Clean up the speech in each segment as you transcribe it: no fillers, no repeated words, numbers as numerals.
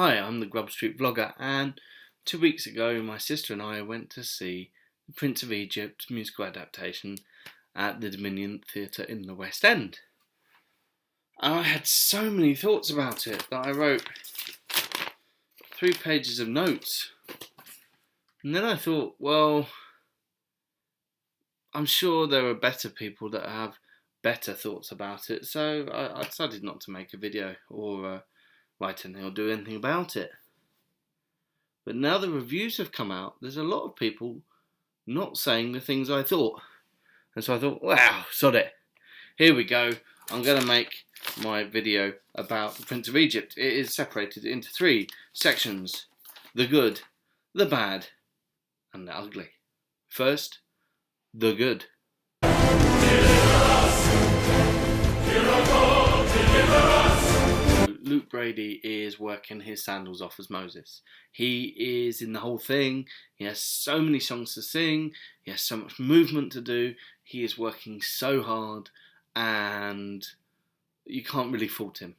Hi, I'm the Grub Street Vlogger, and 2 weeks ago my sister and I went to see the Prince of Egypt musical adaptation at the Dominion Theatre in the West End. And I had so many thoughts about it that I wrote 3 pages of notes. And then I thought, well, I'm sure there are better people that have better thoughts about it, so I decided not to make a video or write anything or do anything about it. But now the reviews have come out, there's a lot of people not saying the things I thought. And so I thought, wow, sod it. Here we go. I'm going to make my video about the Prince of Egypt. It is separated into 3 sections. The good, the bad, and the ugly. First, the good. Luke Brady is working his sandals off as Moses. He is in the whole thing. He has so many songs to sing. He has so much movement to do. He is working so hard, and you can't really fault him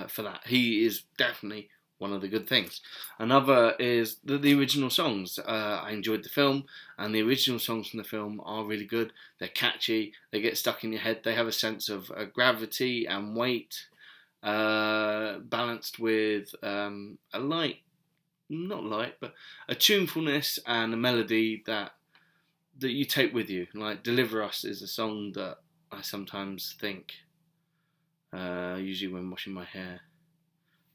for that. He is definitely one of the good things. Another is the original songs. I enjoyed the film, and the original songs from the film are really good. They're catchy. They get stuck in your head. They have a sense of gravity and weight. Balanced with a tunefulness and a melody that you take with you. Like Deliver Us is a song that I sometimes think, usually when washing my hair,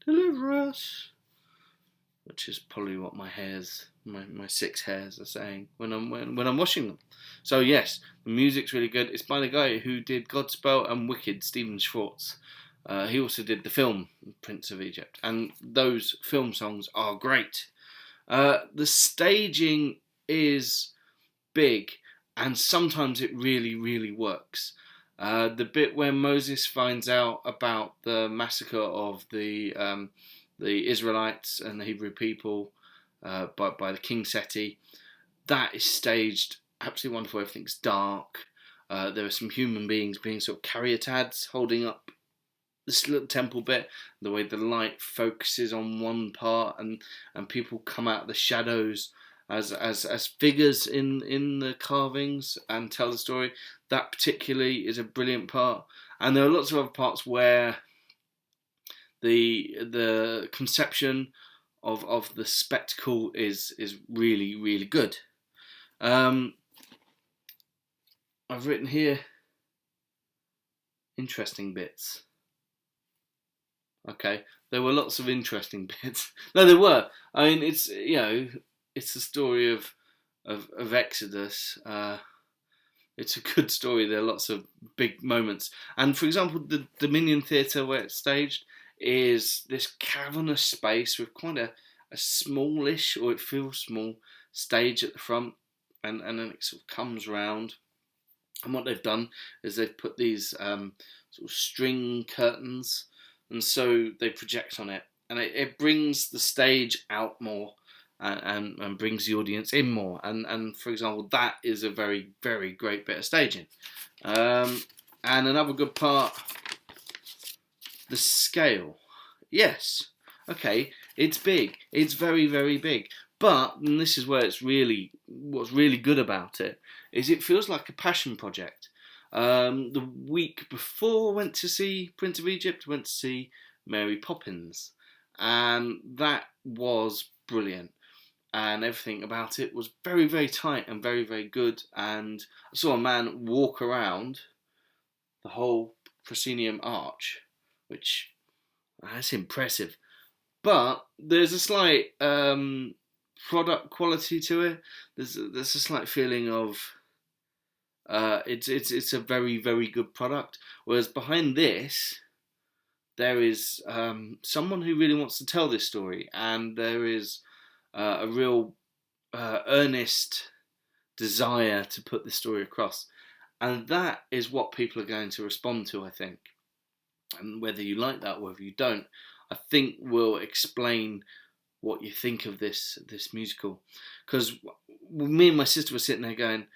Deliver Us, which is probably what my 6 hairs are saying when I'm washing them. So yes, the music's really good. It's by the guy who did Godspell and Wicked, Stephen Schwartz. He also did the film Prince of Egypt, and those film songs are great. The staging is big, and sometimes it really, really works. The bit where Moses finds out about the massacre of the Israelites and the Hebrew people by the King Seti, that is staged absolutely wonderful. Everything's dark. There are some human beings being sort of caryatids holding up this little temple bit, the way the light focuses on one part and people come out of the shadows as figures in the carvings and tell the story. That particularly is a brilliant part. And there are lots of other parts where the conception of the spectacle is really, really good. I've written here interesting bits. Okay, there were lots of interesting bits. No, there were. I mean, it's it's the story of Exodus. It's a good story. There are lots of big moments. And for example, the Dominion Theatre where it's staged is this cavernous space with quite a smallish, or it feels small, stage at the front, and then it sort of comes round. And what they've done is they've put these sort of string curtains, and so they project on it, and it brings the stage out more and brings the audience in more. And for example, that is a very, very great bit of staging. And another good part, the scale. Yes, okay, it's big. It's very, very big. But, and this is where what's really good about it, is it feels like a passion project. The week before I went to see Prince of Egypt, went to see Mary Poppins, and that was brilliant, and everything about it was very, very tight and very, very good. And I saw a man walk around the whole proscenium arch, which that's impressive, but there's a slight product quality to it. There's a slight feeling of it's a very, very good product. Whereas behind this, there is someone who really wants to tell this story, and there is a real earnest desire to put this story across, and that is what people are going to respond to, I think. And whether you like that or whether you don't, I think will explain what you think of this musical. Because me and my sister were sitting there going,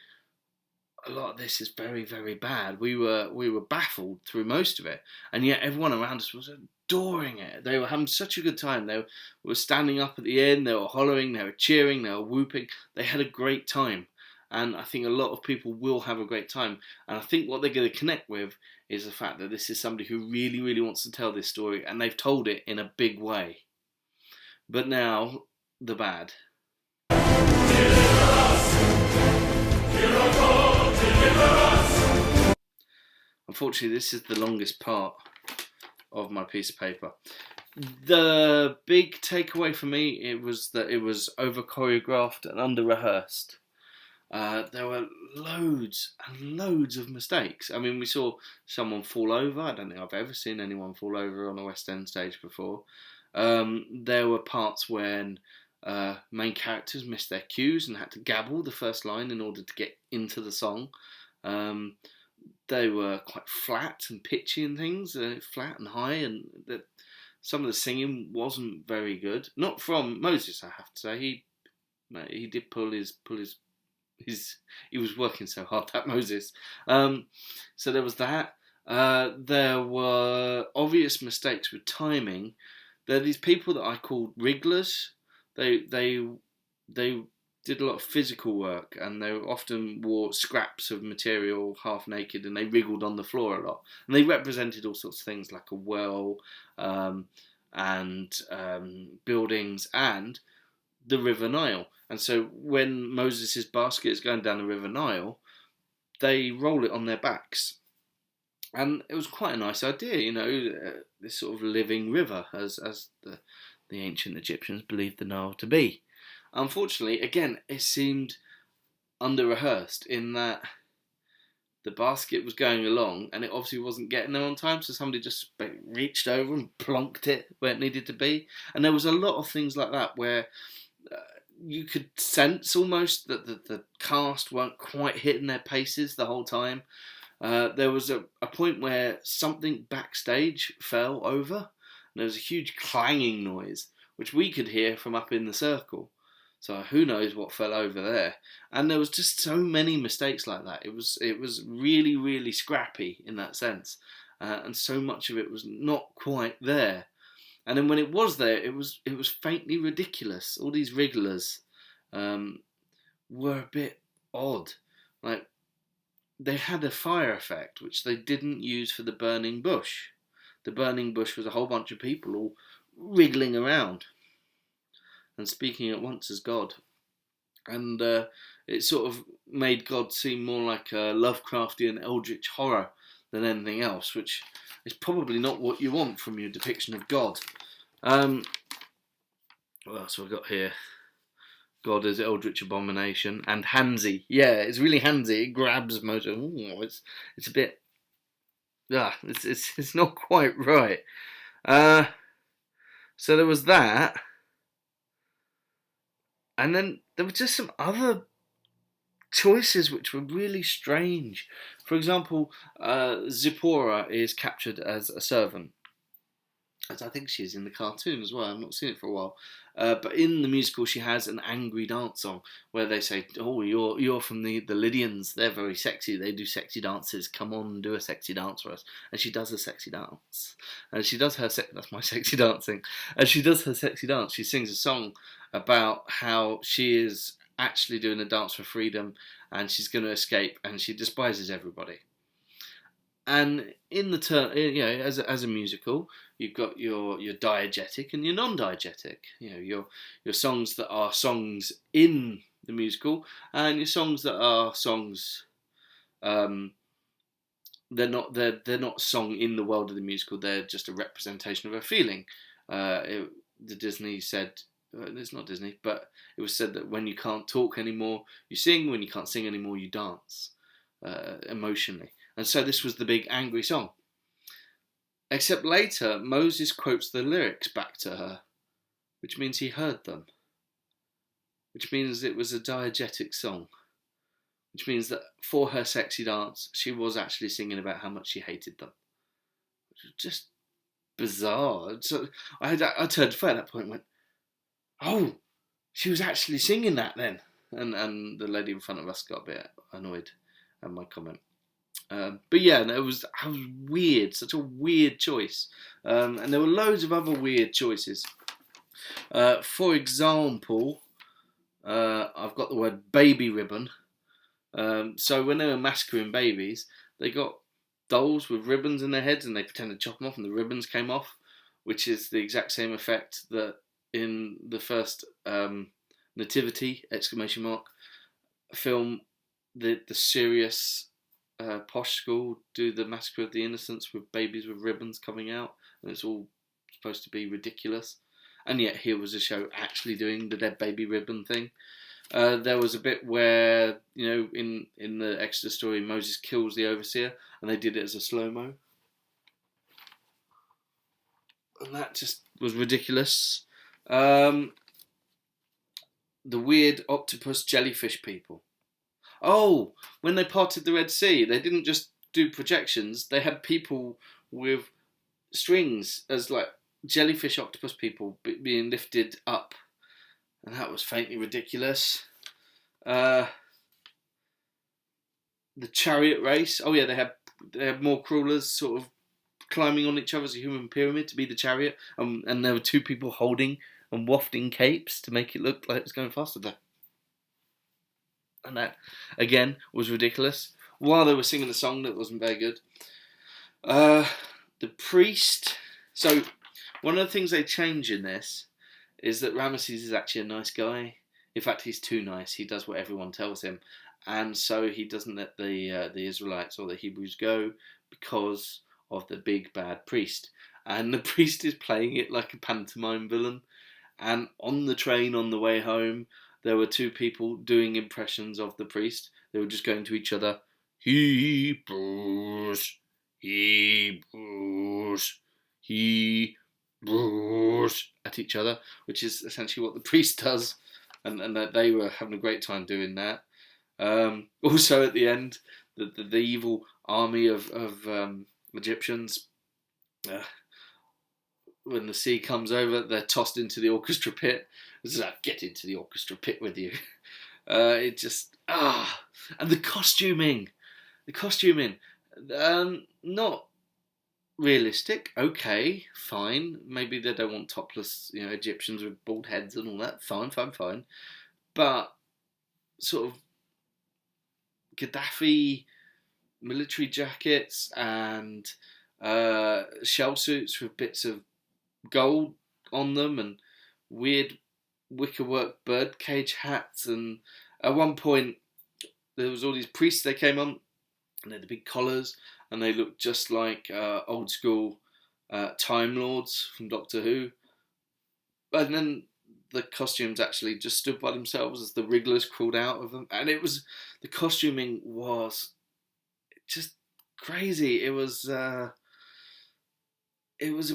a lot of this is very, very bad. We were baffled through most of it, and yet everyone around us was adoring it. They were having such a good time. They were standing up at the end. They were hollering. They were cheering. They were whooping. They had a great time, and I think a lot of people will have a great time. And I think what they're going to connect with is the fact that this is somebody who really, really wants to tell this story, and they've told it in a big way. But now, the bad. Unfortunately, this is the longest part of my piece of paper. The big takeaway for me, it was that it was over choreographed and under rehearsed. There were loads and loads of mistakes. I mean, we saw someone fall over. I don't think I've ever seen anyone fall over on a West End stage before. There were parts when main characters missed their cues and had to gabble the first line in order to get into the song. They were quite flat and pitchy and things, flat and high, and some of the singing wasn't very good. Not from Moses, I have to say. He did pull his. He was working so hard, that Moses. So there was that. There were obvious mistakes with timing. There are these people that I called wrigglers. They did a lot of physical work, and they often wore scraps of material half naked, and they wriggled on the floor a lot. And they represented all sorts of things like a well, and buildings, and the River Nile. And so when Moses' basket is going down the River Nile, they roll it on their backs. And it was quite a nice idea, this sort of living river, as the ancient Egyptians believed the Nile to be. Unfortunately, again, it seemed under-rehearsed in that the basket was going along and it obviously wasn't getting there on time, so somebody just reached over and plonked it where it needed to be. And there was a lot of things like that where you could sense almost that the cast weren't quite hitting their paces the whole time. There was a point where something backstage fell over, and there was a huge clanging noise, which we could hear from up in the circle. So who knows what fell over there. And there was just so many mistakes like that. It was really, really scrappy in that sense. And so much of it was not quite there. And then when it was there, it was faintly ridiculous. All these wrigglers were a bit odd. Like, they had a fire effect, which they didn't use for the burning bush. The burning bush was a whole bunch of people all wriggling around and speaking at once as God. And it sort of made God seem more like a Lovecraftian eldritch horror than anything else, which is probably not what you want from your depiction of God. What else have I got here? God as eldritch abomination and handsy. Yeah, it's really handsy. It grabs most of it's a bit. It's not quite right. So there was that. And then there were just some other choices which were really strange. For example, Zipporah is captured as a servant. As I think she is in the cartoon as well. I've not seen it for a while. But in the musical, she has an angry dance song where they say, "Oh, you're from the Lydians. They're very sexy. They do sexy dances. Come on, do a sexy dance for us." And she does a sexy dance. And she does that's my sexy dancing. And she does her sexy dance. She sings a song about how she is actually doing a dance for freedom, and she's going to escape, and she despises everybody. And in the turn, as a musical, you've got your diegetic and your non-diegetic. Your songs that are songs in the musical, and your songs that are songs. They're not song in the world of the musical. They're just a representation of a feeling. The Disney said. It's not Disney, but it was said that when you can't talk anymore, you sing. When you can't sing anymore, you dance emotionally. And so this was the big angry song. Except later, Moses quotes the lyrics back to her, which means he heard them. Which means it was a diegetic song. Which means that for her sexy dance, she was actually singing about how much she hated them. Which was just bizarre. So I turned to Faye at that point and went, "Oh, she was actually singing that then." And the lady in front of us got a bit annoyed. and my comment. But yeah, no, I was weird, such a weird choice. And there were loads of other weird choices. For example, I've got the word baby ribbon. So when they were massacring babies, they got dolls with ribbons in their heads and they pretended to chop them off and the ribbons came off, which is the exact same effect that in the first Nativity, ! film, the serious posh school do the Massacre of the Innocents with babies with ribbons coming out, and it's all supposed to be ridiculous. And yet here was a show actually doing the dead baby ribbon thing. There was a bit where, in the Exodus story, Moses kills the overseer, and they did it as a slow-mo. And that just was ridiculous. The weird octopus jellyfish people. Oh, when they parted the Red Sea, they didn't just do projections. They had people with strings as like jellyfish octopus people being lifted up. And that was faintly ridiculous. The chariot race. Oh yeah, they had more crawlers sort of climbing on each other as a human pyramid to be the chariot. And there were two people holding and wafting capes to make it look like it was going faster there. And that, again, was ridiculous. While they were singing a song that wasn't very good. The priest. So, one of the things they change in this is that Ramesses is actually a nice guy. In fact, he's too nice. He does what everyone tells him. And so he doesn't let the Israelites or the Hebrews go because of the big bad priest. And the priest is playing it like a pantomime villain. And on the train on the way home, there were two people doing impressions of the priest. They were just going to each other, Hebrews, Hebrews, Hebrews, at each other, which is essentially what the priest does. And that they were having a great time doing that. Also at the end, the evil army of Egyptians, when the sea comes over, they're tossed into the orchestra pit. It's like, get into the orchestra pit with you. And the costuming, not realistic. Okay, fine. Maybe they don't want topless, Egyptians with bald heads and all that. Fine. But sort of Gaddafi military jackets and shell suits with bits of gold on them and weird wickerwork birdcage hats, and at one point there was all these priests they came on and they had the big collars and they looked just like old school Time Lords from Doctor Who, and then the costumes actually just stood by themselves as the wrigglers crawled out of them, and the costuming was just crazy. It was a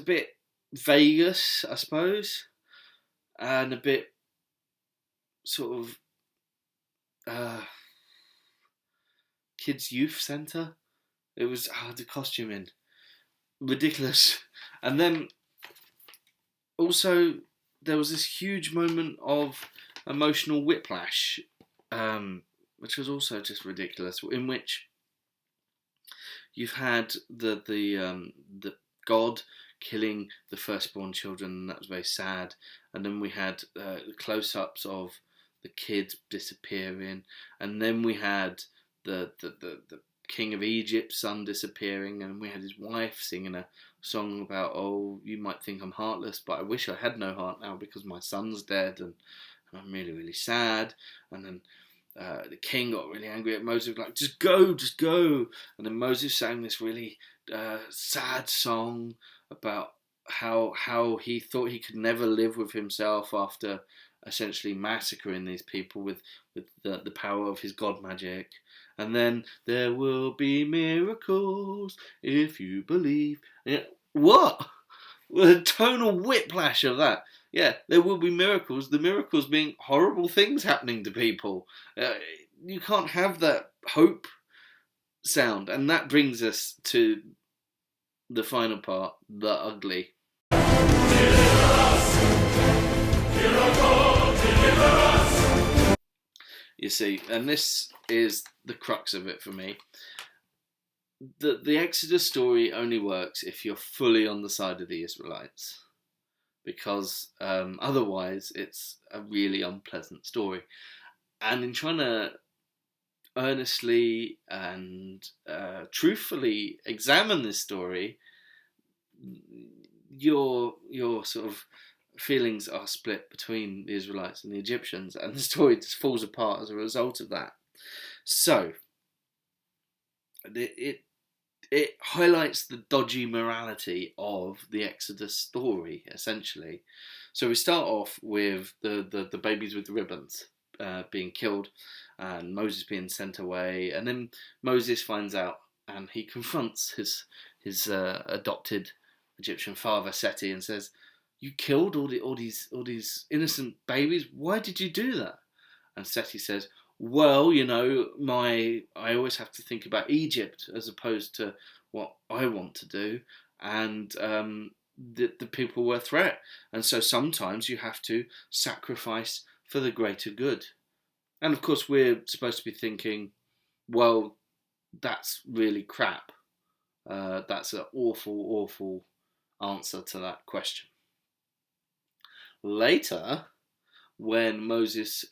bit Vegas, I suppose, and a bit sort of kids' youth centre. It was the costuming ridiculous, and then also there was this huge moment of emotional whiplash, which was also just ridiculous, in which you've had the God killing the firstborn children, and that was very sad. And then we had close-ups of the kids disappearing, and then we had the King of Egypt's son disappearing, and we had his wife singing a song about, oh, you might think I'm heartless, but I wish I had no heart now because my son's dead, and I'm really, really sad. And then the king got really angry at Moses, like, just go. And then Moses sang this really sad song about how he thought he could never live with himself after essentially massacring these people with the power of his god magic. And then there will be miracles if you believe. What? The tonal whiplash of that. Yeah, there will be miracles. The miracles being horrible things happening to people. You can't have that hope sound. And that brings us to the final part, the ugly. You see, and this is the crux of it for me. The Exodus story only works if you're fully on the side of the Israelites, because otherwise it's a really unpleasant story. And in trying to earnestly and truthfully examine this story, your sort of feelings are split between the Israelites and the Egyptians, and the story just falls apart as a result of that. So it highlights the dodgy morality of the Exodus story, essentially. So we start off with the babies with the ribbons being killed, and Moses being sent away, and then Moses finds out, and he confronts his adopted Egyptian father Seti and says, "You killed all these innocent babies. Why did you do that?" And Seti says, "Well, I always have to think about Egypt as opposed to what I want to do, and the people were a threat, and so sometimes you have to sacrifice for the greater good." And of course, we're supposed to be thinking, well, that's really crap. That's an awful answer to that question. Later, when Moses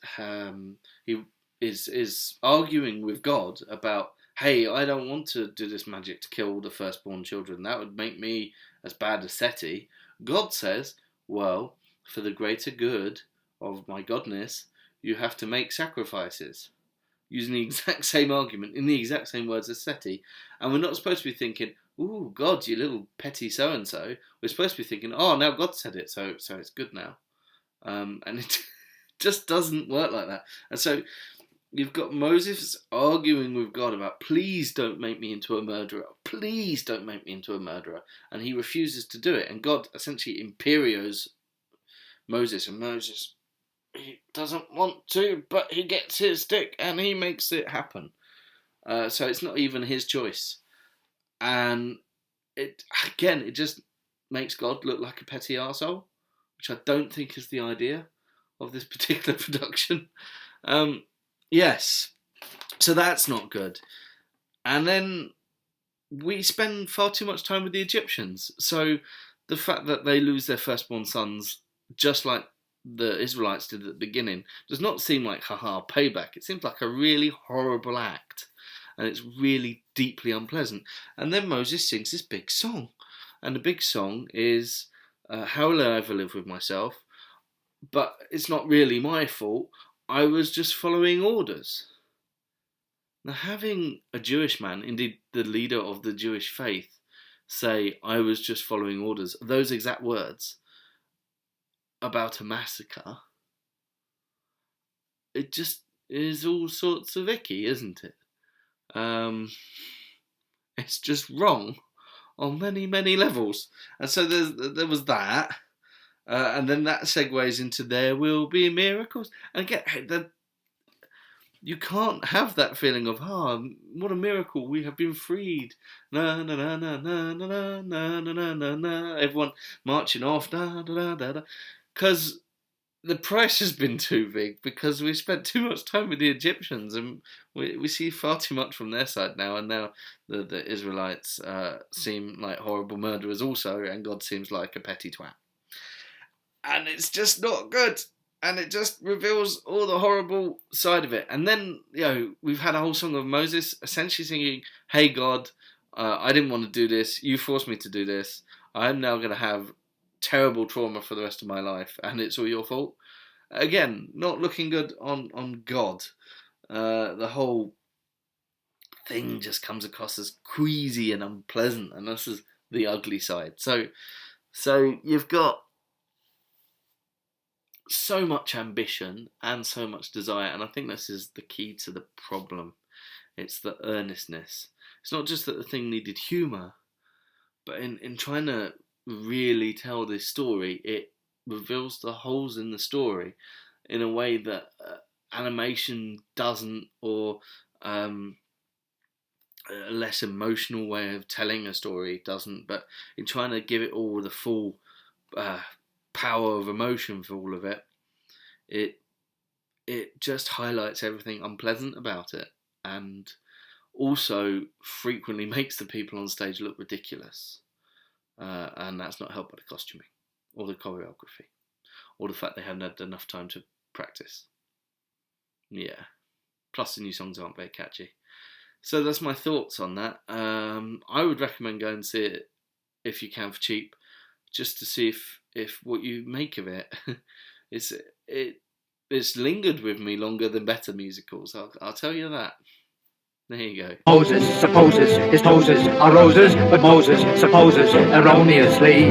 he is arguing with God about, hey, I don't want to do this magic to kill the firstborn children. That would make me as bad as Seti. God says, well, for the greater good of my godness, you have to make sacrifices. Using the exact same argument in the exact same words as Seti. And we're not supposed to be thinking, ooh, God, you little petty so-and-so. We're supposed to be thinking, oh, now God said it, so it's good now. And it just doesn't work like that. And so you've got Moses arguing with God about, please don't make me into a murderer. Please don't make me into a murderer. And he refuses to do it. And God essentially imperios Moses. And Moses, he doesn't want to, but he gets his stick and he makes it happen. So it's not even his choice. And it just makes God look like a petty arsehole, which I don't think is the idea of this particular production. Yes, so that's not good. And then we spend far too much time with the Egyptians. So the fact that they lose their firstborn sons, just like the Israelites did at the beginning, does not seem like payback. It seems like a really horrible act, and it's really deeply unpleasant. And then Moses sings this big song, and the big song is, how will I ever live with myself? But it's not really my fault. I was just following orders. Now, having a Jewish man, indeed the leader of the Jewish faith, say, I was just following orders, those exact words, about a massacre, it just is all sorts of icky, isn't it? It's just wrong on many, many levels. And so there was that. And then that segues into there will be miracles. And again, you can't have that feeling of, what a miracle, we have been freed. Na na na na na na na na na na. Everyone marching off. Da da da da da. Because the price has been too big, because we spent too much time with the Egyptians, and we see far too much from their side now. And now the Israelites seem like horrible murderers also, and God seems like a petty twat. And it's just not good. And it just reveals all the horrible side of it. And then, we've had a whole song of Moses essentially singing, hey God, I didn't want to do this. You forced me to do this. I'm now going to have terrible trauma for the rest of my life. And it's all your fault. Again, not looking good on God. The whole thing just comes across as queasy and unpleasant. And this is the ugly side. So you've got so much ambition and so much desire, and I think this is the key to the problem. It's the earnestness. It's not just that the thing needed humour, but in trying to really tell this story, it reveals the holes in the story in a way that animation doesn't, or a less emotional way of telling a story doesn't. But in trying to give it all the full power of emotion for all of it, it just highlights everything unpleasant about it. and also frequently makes the people on stage look ridiculous. And that's not helped by the costuming or the choreography or the fact they hadn't had enough time to practice. Yeah. Plus the new songs aren't very catchy. So that's my thoughts on that. I would recommend going and see it if you can for cheap, just to see if what you make of it. It's lingered with me longer than better musicals. I'll tell you that. There you go. Moses supposes his poses are roses, but Moses supposes erroneously